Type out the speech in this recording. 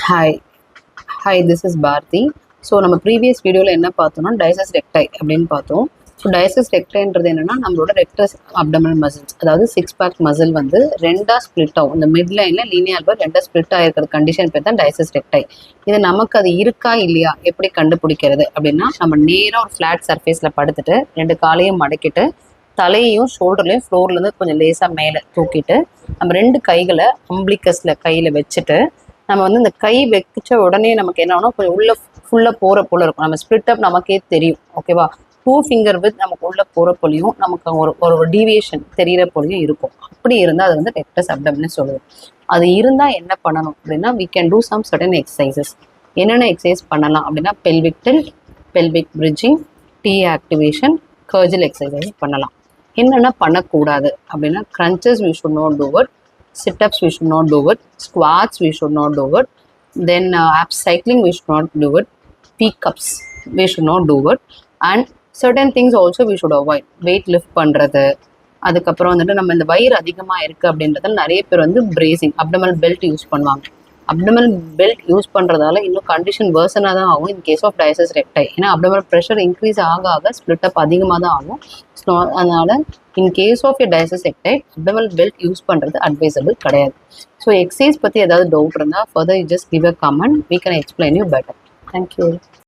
Hi this is Bharathi. So நம்ம previous வீடியோவில் என்ன பார்த்தோம்னா டைசஸ் ரெக்டை அப்படின்னு பார்த்தோம். ஸோ டைசஸ் ரெக்டைன்றது என்னென்னா நம்மளோட ரெக்டஸ் அப்டமல் மசில்ஸ், அதாவது சிக்ஸ் பேக் மசில் வந்து ரெண்டாக ஸ்ப்ளிட் ஆகும். இந்த மிட் லைனில் லீனியர் பர் ரெண்டாக ஸ்ப்ளிட் ஆகிருக்கிற கண்டிஷன் பேர் தான் டைசஸ் ரெக்டை. இது நமக்கு அது இருக்கா இல்லையா எப்படி கண்டுபிடிக்கிறது அப்படின்னா, நம்ம நேராக ஒரு ஃப்ளாட் சர்ஃபேஸில் படுத்துட்டு ரெண்டு காலையும் மடக்கிட்டு தலையையும் ஷோல்டர்லையும் ஃப்ளோர்லேருந்து கொஞ்சம் லேசாக மேலே தூக்கிட்டு நம்ம ரெண்டு கைகளை அம்பிளிக்கஸில் கையில் வச்சுட்டு நம்ம வந்து இந்த கை வைச்ச உடனே நமக்கு என்ன ஆகும், கொஞ்சம் உள்ள ஃபுல்லாக போகிற போல இருக்கும். நம்ம ஸ்ப்ளிட் அப் நமக்கே தெரியும். ஓகேவா, 2 ஃபிங்கர் வித் நமக்கு உள்ள போகிற போலையும் நமக்கு ஒரு டீவியேஷன் தெரிகிற போலையும் இருக்கும். அப்படி இருந்தால் அது வந்து ரெக்டஸ் அப்டம்னு சொல்லுவோம். அது இருந்தால் என்ன பண்ணணும் அப்படின்னா, we can do some certain exercises. என்னென்ன எக்ஸசைஸ் பண்ணலாம் அப்படின்னா, pelvic tilt, pelvic bridging, T activation, கர்ஜல் எக்ஸசைஸ் பண்ணலாம். என்னென்ன பண்ணக்கூடாது அப்படின்னா, crunches we should not do it, sit-ups we should not do it, squats we should not do it, then ab cycling we should not do it, peak-ups we should not do it, and certain things also we should avoid. weight lift பண்ணுறது, அதுக்கப்புறம் வந்துட்டு நம்ம இந்த வயிறு அதிகமாக இருக்குது அப்படின்றதால நிறைய பேர் வந்து பிரேசிங் அப்டமல் பெல்ட் யூஸ் பண்ணுவாங்க. அப்டமல் பெல்ட் யூஸ் பண்ணுறதால இன்னும் கண்டிஷன் வேர்சனாக தான் ஆகும் in case of diastasis recti. ஏன்னா அப்டமல் ப்ரெஷர் இன்க்ரீஸ் ஆக ஸ்ப்ளிட் அப் அதிகமாக தான் ஆகும். அதனால் in case of a diastasis recti abdominal belt use பண்ணுறது அட்வைசபிள் கிடையாது. ஸோ எக்ஸசைஸ் பற்றி ஏதாவது டவுட் இருந்தால் further you just give a comment, we can explain you better. Thank you.